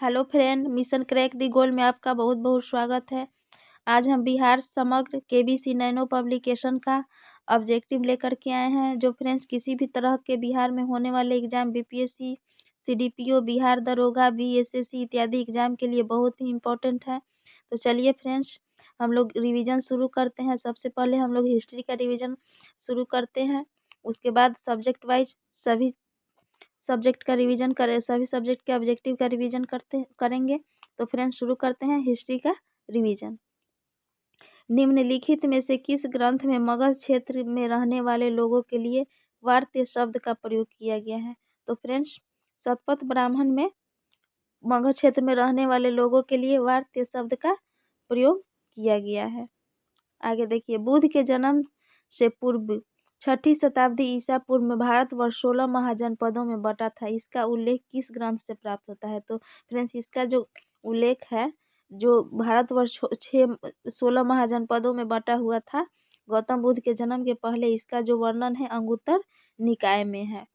Hello friend, mission crack दी गोल में आपका बहुत बहुत स्वागत है। आज हम बिहार समग्र केबीसी नैनो पब्लिकेशन का ऑब्जेक्टिव लेकर के आए हैं। जो फ्रेंड्स किसी भी तरह के बिहार में होने वाले एग्जाम बीपीएससी, सीडीपीओ, बिहार दरोगा, बीएसएससी इत्यादि एग्जाम के लिए बहुत ही इम्पोर्टेंट है। तो चलिए फ्रेंड्स, हम लोग रिवीजन शुरू करते हैं। सबसे पहले हम लोग हिस्ट्री का रिवीजन शुरू करते हैं। उसके बाद सब्जेक्ट वाइज सभी सब्जेक्ट का रिवीजन करें, सभी सब्जेक्ट के ऑब्जेक्टिव का रिवीजन करेंगे। तो फ्रेंड्स शुरू करते हैं हिस्ट्री का रिवीजन। निम्नलिखित में से किस ग्रंथ में मगध क्षेत्र में रहने वाले लोगों के लिए वार्त्य शब्द का प्रयोग किया गया है? तो फ्रेंड्स शतपथ ब्राह्मण में मगध क्षेत्र में रहने वाले लोगों के लिए वार्त्य शब्द का प्रयोग किया गया है। आगे देखिए, बुद्ध के जन्म से पूर्व 6ठी शताब्दी ईसा पूर्व में भारतवर्ष 16 महाजनपदों में बटा था। इसका उल्लेख किस ग्रंथ से प्राप्त होता है? तो फ्रेंड्स इसका जो उल्लेख है, जो भारतवर्ष 16 महाजनपदों में बटा हुआ था, गौतम बुद्ध के जन्म के पहले, इसका जो वर्णन है अंगुत्तर निकाय में है।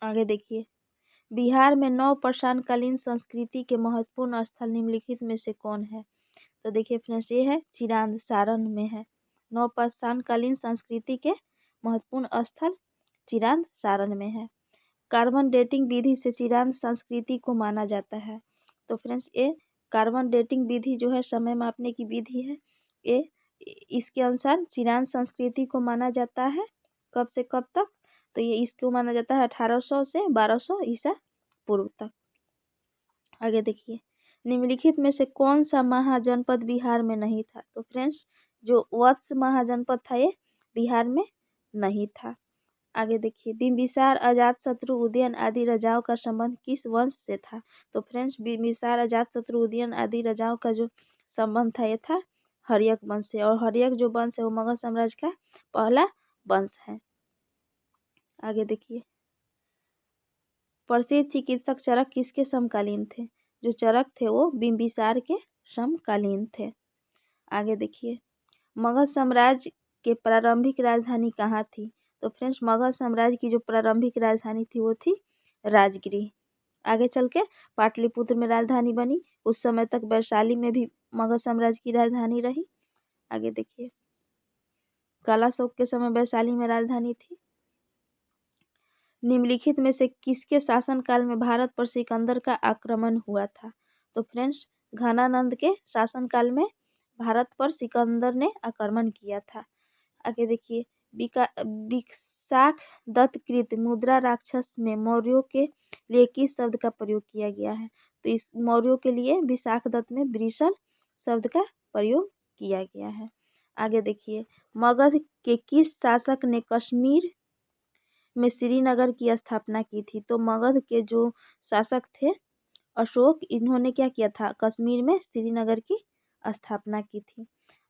आगे देखिए, बिहार में नवपाषाणकालीन संस्कृति के महत्वपूर्ण स्थल निम्नलिखित में से कौन है? तो देखिए फ्रेंड्स, ये है चिरांद, सारण में है। नवपाषाणकालीन संस्कृति के महत्वपूर्ण स्थल चिरांद, सारण में है। कार्बन डेटिंग विधि से चिरांद संस्कृति को माना जाता है। तो फ्रेंड्स ये कार्बन डेटिंग विधि जो है, समय मापने की विधि है, ये इसके अनुसार चिरांद संस्कृति को माना जाता है। कब से कब तक? तो ये इसको माना जाता है 1800 से 1200 ईसा पूर्व तक। आगे देखिए, निम्नलिखित में से कौन सा महाजनपद बिहार में नहीं था? तो फ्रेंड्स जो वत्स महाजनपद था, ये बिहार में नहीं था। आगे देखिए, बिंबिसार, अजातशत्रु, उदयन आदि राजाओं का संबंध किस वंश से था? तो फ्रेंड्स बिंबिसार, अजातशत्रु, उदयन आदि राजाओं का जो संबंध था, ये था हर्यक वंश से। और हर्यक जो वंश है वो मगध साम्राज्य का पहला वंश है। आगे देखिए, प्रसिद्ध चिकित्सक चरक किसके समकालीन थे? जो चरक थे वो बिंबिसार के समकालीन थे। आगे देखिए, मगध साम्राज्य के प्रारंभिक राजधानी कहाँ थी? तो फ्रेंड्स मगध साम्राज्य की जो प्रारंभिक राजधानी थी वो थी राजगिरी। आगे चल के पाटलिपुत्र में राजधानी बनी। उस समय तक वैशाली में भी मगध साम्राज्य की राजधानी रही। आगे देखिए, कालाशोक के समय वैशाली में राजधानी थी। निम्नलिखित में से किसके शासनकाल में भारत पर सिकंदर का आक्रमण हुआ था? तो फ्रेंड्स घनानंद के शासनकाल में भारत पर सिकंदर ने आक्रमण किया था। आगे देखिए, विशाख दत्तकृत मुद्रा राक्षस में मौर्यों के लिए किस शब्द का प्रयोग किया गया है? तो इस मौर्यों के लिए विशाख दत्त में वृषण शब्द का प्रयोग किया गया है। आगे देखिए, मगध के किस शासक ने कश्मीर में श्रीनगर की स्थापना की थी? तो मगध के जो शासक थे अशोक, इन्होंने क्या किया था? कश्मीर में श्रीनगर की स्थापना की थी।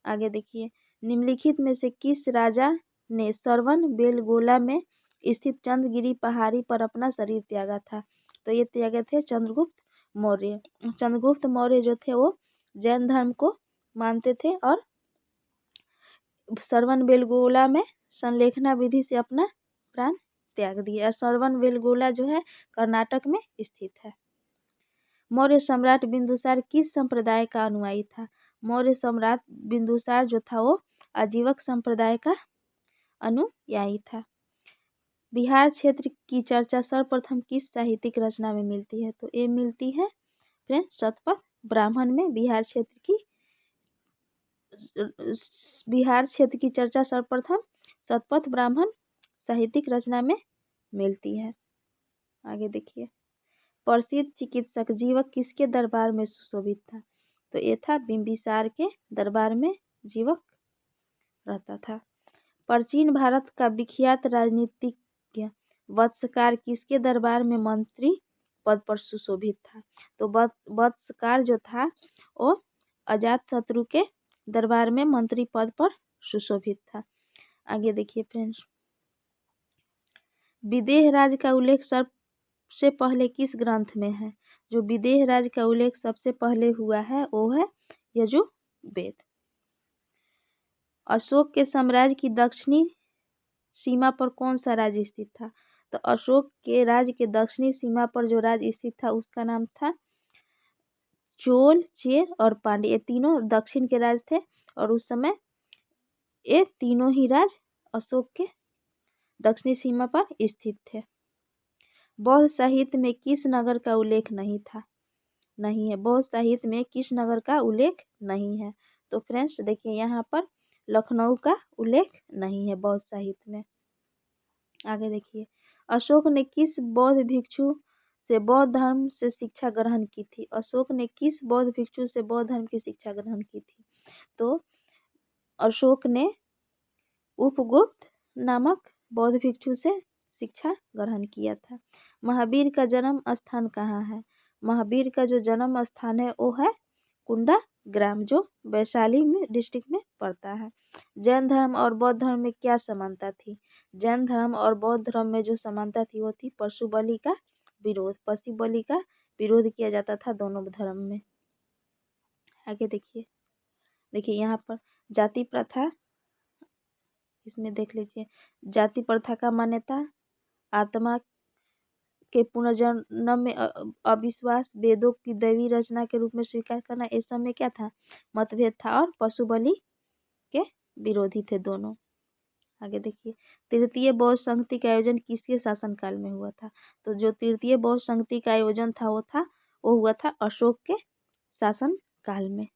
आगे देखिए, निम्नलिखित में से किस राजा ने सरवन बेलगोला में स्थित चंद्रगिरी पहाड़ी पर अपना शरीर त्यागा था? तो ये त्यागे थे चंद्रगुप्त मौर्य। चंद्रगुप्त मौर्य जो थे वो जैन धर्म को मानते थे और सरवन बेलगोला में संलेखना विधि से अपना प्राण त्याग दिया। सरवन बेलगोला जो है कर्नाटक में स्थित है। मौर्य सम्राट बिंदुसार किस संप्रदाय का अनुयायी था? मौर्य सम्राट बिंदुसार जो था वो आजीवक संप्रदाय का अनुयायी था। बिहार क्षेत्र की चर्चा सर्वप्रथम किस साहित्यिक रचना में मिलती है? तो ये मिलती है फ्रेंड्स शतपथ ब्राह्मण में। बिहार क्षेत्र की चर्चा सर्वप्रथम शतपथ ब्राह्मण साहित्यिक रचना में मिलती है। आगे देखिए, प्रसिद्ध चिकित्सक जीवक किसके दरबार में सुशोभित था? तो ये था बिंबिसार के दरबार में जीवक रहता था। प्राचीन भारत का विख्यात राजनीतिज्ञ वत्सकार किसके दरबार में मंत्री पद पर सुशोभित था? तो वत्सकार जो था वो अजातशत्रु के दरबार में मंत्री पद पर सुशोभित था। आगे देखिए फ्रेंड्स, विदेह राज का उल्लेख सबसे पहले किस ग्रंथ में है? जो विदेह राज का उल्लेख सबसे पहले हुआ है वो है यजुर्वेद। अशोक के साम्राज्य की दक्षिणी सीमा पर कौन सा राज्य स्थित था? तो अशोक के राज्य के दक्षिणी सीमा पर जो राज्य स्थित था उसका नाम था चोल, चेर और पांड्य, ये तीनों दक्षिण के राज थे और उस समय ये तीनों ही राज अशोक के दक्षिणी सीमा पर स्थित थे। बौद्ध साहित्य में किस नगर का उल्लेख नहीं है। बौद्ध साहित्य में किस नगर का उल्लेख नहीं है। तो फ्रेंड्स देखिए यहाँ पर लखनऊ का उल्लेख नहीं है बौद्ध साहित्य में। आगे देखिए, अशोक ने किस बौद्ध भिक्षु से बौद्ध धर्म से शिक्षा ग्रहण की थी। अशोक ने किस बौद्ध भिक्षु से बौद्ध धर्म की शिक्षा ग्रहण की थी। तो अशोक ने उपगुप्त नामक बौद्ध भिक्षु से शिक्षा ग्रहण किया था। महावीर का जन्म स्थान कहाँ है। महावीर का जो जन्म स्थान है वो है कुंडा ग्राम, जो वैशाली में डिस्ट्रिक्ट में पड़ता है। जैन धर्म और बौद्ध धर्म में क्या समानता थी। जैन धर्म और बौद्ध धर्म में जो समानता थी वो थी पशु बलि का विरोध। पशु बलि का विरोध किया जाता था दोनों धर्म में। आगे देखिए यहाँ पर जाति प्रथा, इसमें देख लीजिए, जाति प्रथा का मान्यता, आत्मा के पुनर्जन्म में अविश्वास, वेदों की दैवी रचना के रूप में स्वीकार करना, इस सब में क्या था, मतभेद था और पशु बलि के विरोधी थे दोनों। आगे देखिए, तृतीय बौद्ध संगति का आयोजन किसके शासनकाल में हुआ था। तो जो तृतीय बौद्ध संगति का आयोजन था वो हुआ था अशोक के शासन काल में।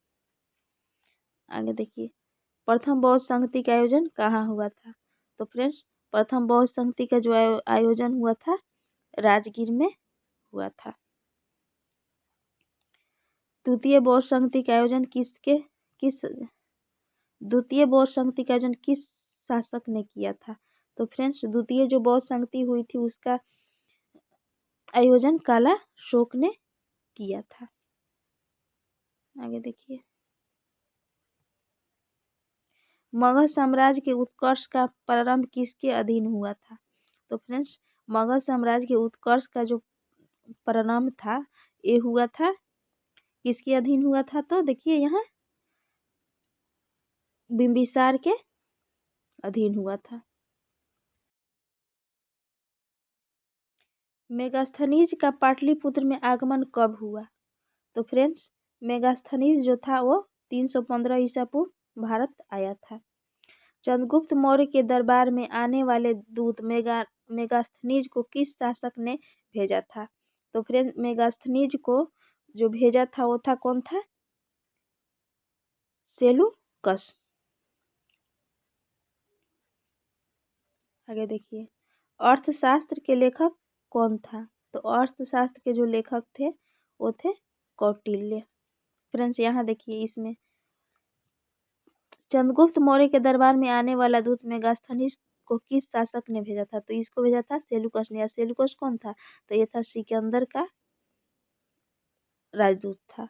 आगे देखिए, प्रथम बौद्ध संगति का आयोजन कहाँ हुआ था। तो फ्रेंड्स प्रथम बौद्ध संगति का जो आयोजन हुआ था राजगीर में हुआ था। द्वितीय बौद्ध संगति का आयोजन द्वितीय बौद्ध संगति का आयोजन किस शासक ने किया था। तो फ्रेंड्स द्वितीय जो बौद्ध संगति हुई थी उसका आयोजन काला अशोक ने किया था। आगे देखिए, मगध साम्राज्य के उत्कर्ष का प्रारंभ किसके अधीन हुआ था। तो फ्रेंड्स मगध साम्राज्य के उत्कर्ष का जो प्रारंभ था ये हुआ था किसके अधीन हुआ था। तो देखिए यहाँ बिंबिसार के अधीन हुआ था। मेगास्थनीज का पाटलिपुत्र में आगमन कब हुआ। तो फ्रेंड्स मेगास्थनीज जो था वो 315 ईसा पूर्व भारत आया था। चंद्रगुप्त मौर्य के दरबार में आने वाले दूत मेगास्थनीज को किस शासक ने भेजा था। तो फ्रेंड्स मेगास्थनीज को जो भेजा था वो था कौन था, सेलूकस। आगे देखिए, अर्थशास्त्र के लेखक कौन था। तो अर्थशास्त्र के जो लेखक थे वो थे कौटिल्य। फ्रेंड्स यहाँ देखिए, इसमें चंद्रगुप्त मौर्य के दरबार में आने वाला दूत मेगास्थनीज को किस शासक ने भेजा था। तो इसको भेजा था सेलूकस ने। सेलूकस कौन था, तो ये था सिकंदर का राजदूत था।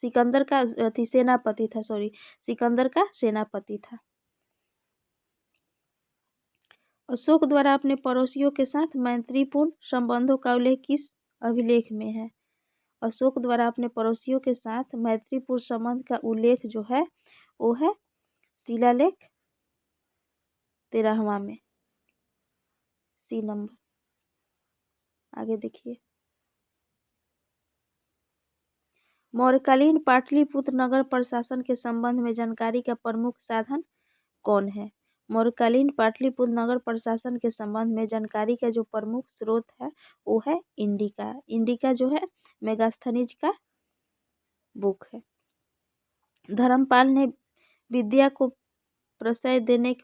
सिकंदर का सेनापति था, सिकंदर का सेनापति था। अशोक द्वारा अपने पड़ोसियों के साथ मैत्रीपूर्ण संबंधों का उल्लेख किस अभिलेख में है। अशोक द्वारा अपने पड़ोसियों के साथ मैत्रीपूर्ण संबंध का उल्लेख जो है वो है शिलालेख 13वां में, सी नंबर। आगे देखिए, मौर्यकालीन पाटलिपुत्र नगर प्रशासन के संबंध में जानकारी का प्रमुख साधन कौन है। मौर्यकालीन पाटलिपुत्र नगर प्रशासन के संबंध में जानकारी का जो प्रमुख स्रोत है वो है इंडिका। इंडिका जो है मेगास्थनीज का बुक है। धर्मपाल ने विद्या को प्रश्रय देने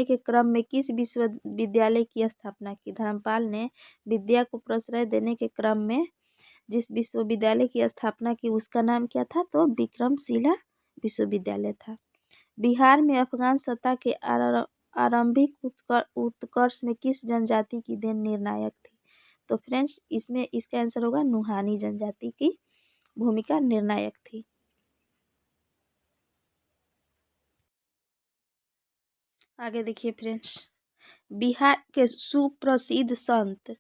के क्रम में किस विश्वविद्यालय की स्थापना की। धर्मपाल ने विद्या को प्रश्रय देने के क्रम में जिस विश्वविद्यालय की स्थापना की उसका नाम क्या था। तो विक्रमशिला विश्वविद्यालय था। बिहार में अफगान सत्ता के आरंभिक उत्कर्ष में किस जनजाति की देन निर्णायक थी। तो फ्रेंड्स इसमें इसका आंसर होगा नुहानी जनजाति की भूमिका निर्णायक थी। आगे देखिए फ्रेंड्स, बिहार के सुप्रसिद्ध संत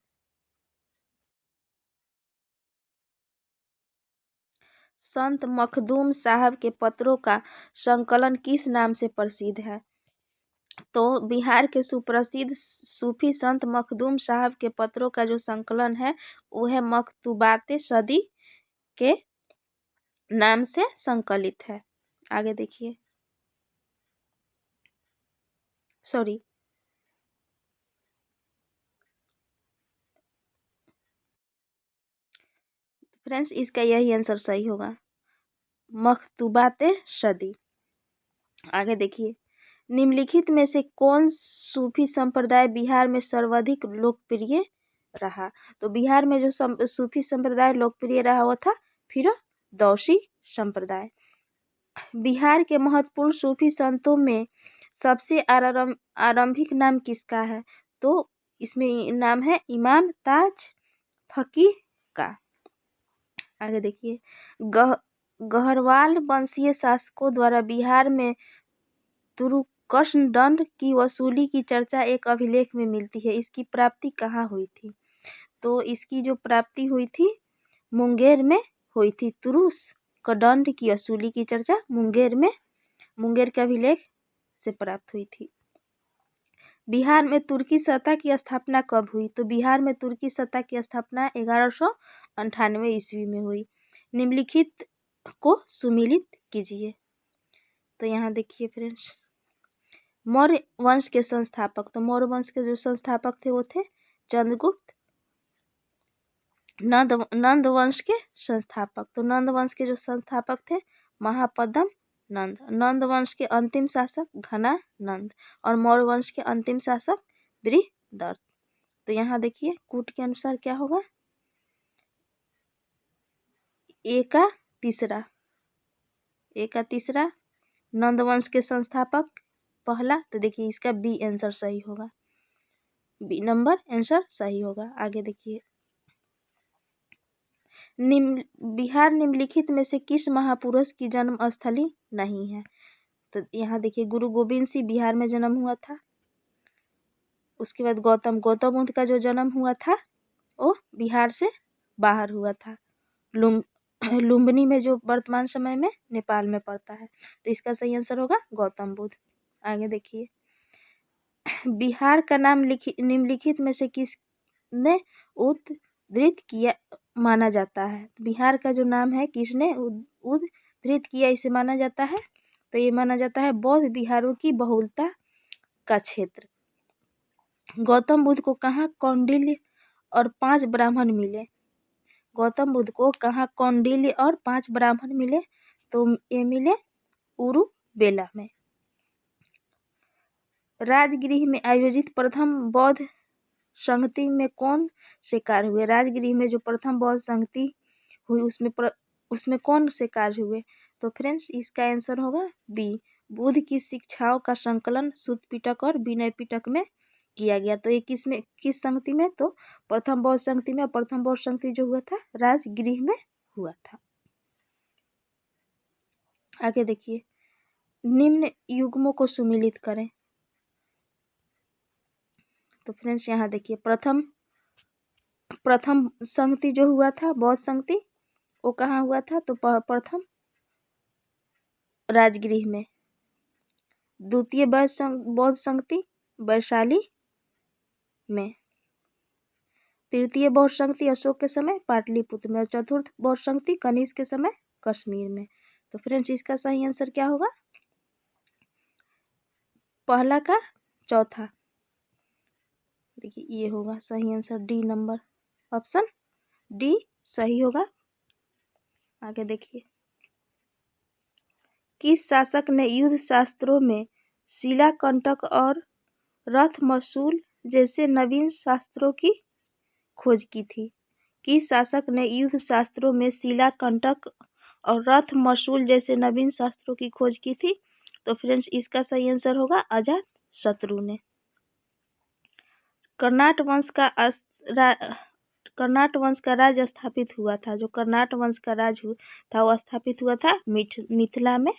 मखदूम साहब के पत्रों का संकलन किस नाम से प्रसिद्ध है। तो बिहार के सुप्रसिद्ध सूफी संत मखदूम साहब के पत्रों का जो संकलन है वो है मकतूबात सदी के नाम से संकलित है। आगे देखिए, सॉरी, फ्रेंड्स इसका यही आंसर सही होगा, मखतूबात सदी। आगे देखिए, निम्नलिखित में से कौन सूफी संप्रदाय बिहार में सर्वाधिक लोकप्रिय रहा? तो बिहार में जो सूफी संप्रदाय लोकप्रिय रहा वो था फिरदौसी संप्रदाय। बिहार के महत्वपूर्ण सूफी संतों में सबसे आरंभिक नाम किसका है? तो इसमें नाम है इमाम ताज फकीह का। आगे देखिए, गहरवाल वंशीय शासकों द्वारा बिहार में तुरुकसन दंड की वसूली की चर्चा एक अभिलेख में मिलती है। इसकी प्राप्ति कहाँ हुई थी? तो इसकी जो प्राप्ति हुई थी मुंगेर में हुई थी। तुरुस्क दंड की वसूली की चर्चा मुंगेर के अभिलेख से प्राप्त हुई थी। बिहार में तुर्की सत्ता की स्थापना कब हुई? तो बिहार में तुर्की सत्ता की स्थापना 1198 ईस्वी में हुई। निम्नलिखित को सुमिलित कीजिए। तो यहाँ देखिए फ्रेंड्स, मौर्य वंश के संस्थापक, तो मौर्य वंश के जो संस्थापक थे वो थे चंद्रगुप्त। नंद वंश के संस्थापक, तो नंद वंश के जो संस्थापक थे महापद्म नंद। नंद वंश के अंतिम शासक घनानंद और मौर्य वंश के अंतिम शासक बृहदर्थ। तो यहाँ देखिए कूट के अनुसार क्या होगा, ए का तीसरा नंद वंश के संस्थापक पहला, तो देखिए इसका बी आंसर सही होगा, बी नंबर आंसर सही होगा। आगे देखिए, बिहार निम्नलिखित में से किस महापुरुष की जन्म स्थली नहीं है? तो यहाँ देखिए गुरु गोविंद सिंह बिहार में जन्म हुआ था। उसके बाद गौतम बुद्ध का जो जन्म हुआ था वो बिहार से बाहर हुआ था, लुम्बिनी में, जो वर्तमान समय में नेपाल में पड़ता है। तो इसका सही आंसर होगा गौतम बुद्ध। आगे देखिए, बिहार का नाम निम्नलिखित में से किसने उद्धृत किया माना जाता है? बिहार का जो नाम है किसने उद्धृत किया इसे माना जाता है? तो ये माना जाता है बौद्ध बिहारों की बहुलता का क्षेत्र। गौतम बुद्ध को कहाँ कौंडिल्य और 5 ब्राह्मण मिले? गौतम बुद्ध को कहाँ कौंडिल्य और 5 ब्राह्मण मिले? तो ये मिले उरुबेला में। राजगृह में आयोजित प्रथम बौद्ध संगति में कौन से कार्य हुए? राजगृह में जो प्रथम बौद्ध संगति हुई उसमें कौन से कार्य हुए? तो फ्रेंड्स इसका आंसर होगा बी, बुद्ध की शिक्षाओं का संकलन सुत्त पिटक और विनय पिटक में किया गया। तो ये किस संगति में? तो प्रथम बौद्ध संगति में। प्रथम बौद्ध संगति जो हुआ था राजगृह में हुआ था। आगे देखिए, निम्न युग्मों को सुमिलित करें। तो फ्रेंड्स यहाँ देखिए, प्रथम संगति जो हुआ था बौद्ध संगति वो कहाँ हुआ था? तो प्रथम राजगृह में। द्वितीय बौद्ध संगति वैशाली में। तृतीय बौद्ध संगति अशोक के समय पाटलिपुत्र में। और चतुर्थ बौद्ध संगति कनिष्क के समय कश्मीर में। तो फ्रेंड्स इसका सही आंसर क्या होगा? पहला का चौथा, देखिए ये होगा सही answer, D number, option D सही होगा। आगे देखिए, किस शासक ने युद्ध शास्त्रों में शिलाकंटक और रथमसूल जैसे नवीन शास्त्रों की खोज की थी? किस शासक ने युद्ध शास्त्रों में शिलाकंटक और रथमसूल जैसे नवीन शास्त्रों की खोज की थी? तो फ्रेंड्स इसका सही आंसर होगा अजातशत्रु ने। कर्नाट वंश का राज स्थापित हुआ था। जो कर्नाट वंश का राज था वो स्थापित हुआ था मिथिला में।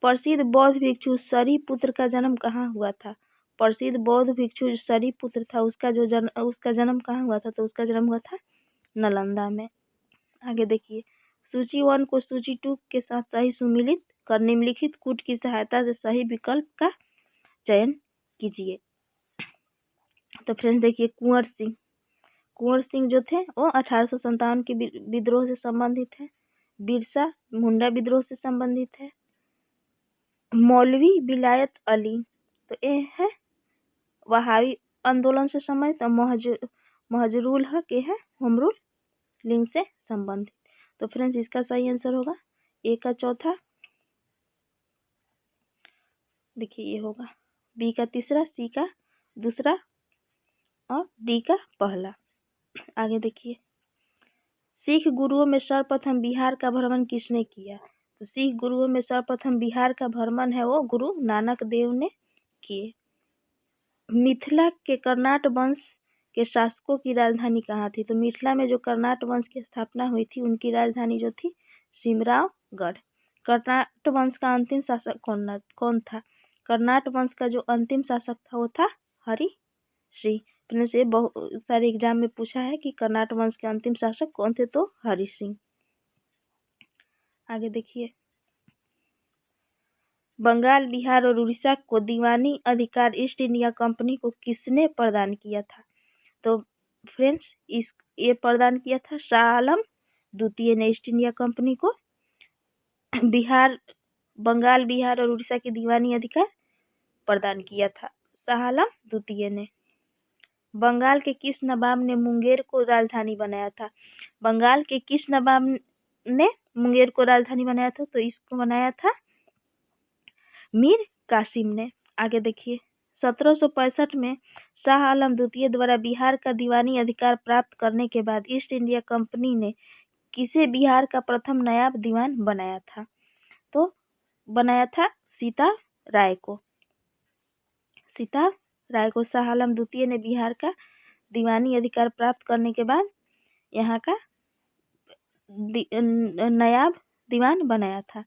प्रसिद्ध बौद्ध भिक्षु शरीपुत्र का जन्म कहाँ हुआ था? प्रसिद्ध बौद्ध भिक्षु शरीपुत्र था उसका जन्म कहाँ हुआ था? तो उसका जन्म हुआ था नालंदा में। आगे देखिए, सूची 1 को सूची 2 के साथ सही सुमिलित कर निम्नलिखित कूट की सहायता से सही विकल्प का चयन कीजिए। तो फ्रेंड्स देखिए, कुंवर सिंह जो थे वो 1857 के विद्रोह से संबंधित है। बिरसा मुंडा विद्रोह से संबंधित है। मौलवी विलायत अली तो ये है वहाबी आंदोलन से संबंधित। और महजरूल हक ये है होम रूल लिंग से संबंधित। तो फ्रेंड्स इसका सही आंसर होगा ए का चौथा, देखिए ये होगा, बी का तीसरा, सी का दूसरा और डी का पहला। आगे देखिए, सिख गुरुओं में सर्वप्रथम बिहार का भ्रमण किसने किया? तो सिख गुरुओं में सर्वप्रथम बिहार का भ्रमण है वो गुरु नानक देव ने किए। मिथिला के कर्नाट वंश के शासकों की राजधानी कहाँ थी? तो मिथिला में जो कर्नाट वंश की स्थापना हुई थी उनकी राजधानी जो थी सिमरावगढ़। कर्नाट वंश का अंतिम शासक कौन था? कर्नाट वंश का जो अंतिम शासक था वो था हरि सिंह। अपने से बहुत सारे एग्जाम में पूछा है कि कर्नाट वंश के अंतिम शासक कौन थे? तो हरि सिंह। आगे देखिए, बंगाल, बिहार और उड़ीसा को दीवानी अधिकार ईस्ट इंडिया कंपनी को किसने प्रदान किया था? तो फ्रेंड्स ये प्रदान किया था शाह आलम द्वितीय ने ईस्ट इंडिया कंपनी को। बंगाल, बिहार और उड़ीसा की दीवानी अधिकार प्रदान किया था शाह आलम द्वितीय ने। बंगाल के किस नवाब ने मुंगेर को राजधानी बनाया था? बंगाल के किस नवाब ने मुंगेर को राजधानी बनाया था? तो इसको बनाया था मीर कासिम ने। आगे देखिए, 1765 में शाह आलम द्वितीय द्वारा बिहार का दीवानी अधिकार प्राप्त करने के बाद ईस्ट इंडिया कंपनी ने किसे बिहार का प्रथम नायब दीवान बनाया था? तो बनाया था सीता राय को। सीता राय को शाह आलम द्वितीय ने बिहार का दीवानी अधिकार प्राप्त करने के बाद यहाँ का नायब दीवान बनाया था।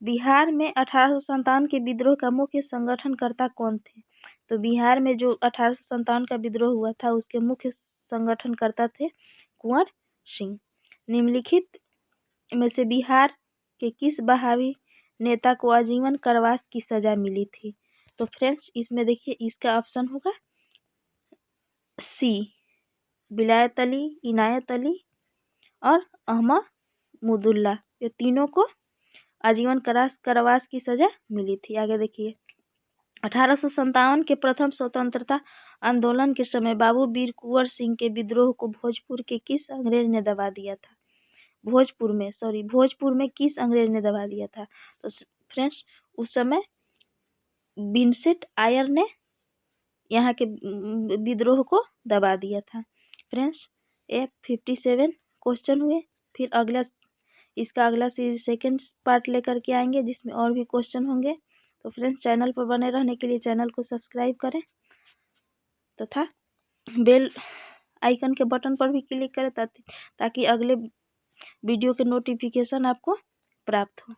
बिहार में 1857 के विद्रोह का मुख्य संगठनकर्ता कौन थे? तो बिहार में जो 1857 का विद्रोह हुआ था उसके मुख्य संगठनकर्ता थे कुंवर सिंह। निम्नलिखित में से बिहार के किस बहावी नेता को आजीवन कारावास की सजा मिली थी? तो फ्रेंड्स इसमें देखिए इसका ऑप्शन होगा सी, विलायत अली, इनायत अली और अहमदुल्ला। ये तीनों को आजीवन कारावास की सजा मिली थी। आगे देखिए, 1857 के प्रथम स्वतंत्रता आंदोलन के समय बाबू वीर कुंवर सिंह के विद्रोह को भोजपुर के किस अंग्रेज ने दबा दिया था? भोजपुर में किस अंग्रेज ने दबा दिया था? तो फ्रेंड्स उस समय विंसेंट आयर ने यहाँ के विद्रोह को दबा दिया था। फ्रेंड्स ये 57 क्वेश्चन हुए। फिर इसका अगला सीरीज सेकेंड पार्ट लेकर के आएंगे जिसमें और भी क्वेश्चन होंगे। तो फ्रेंड्स चैनल पर बने रहने के लिए चैनल को सब्सक्राइब करें तथा बेल आइकन के बटन पर भी क्लिक करें ताकि अगले वीडियो के नोटिफिकेशन आपको प्राप्त हो।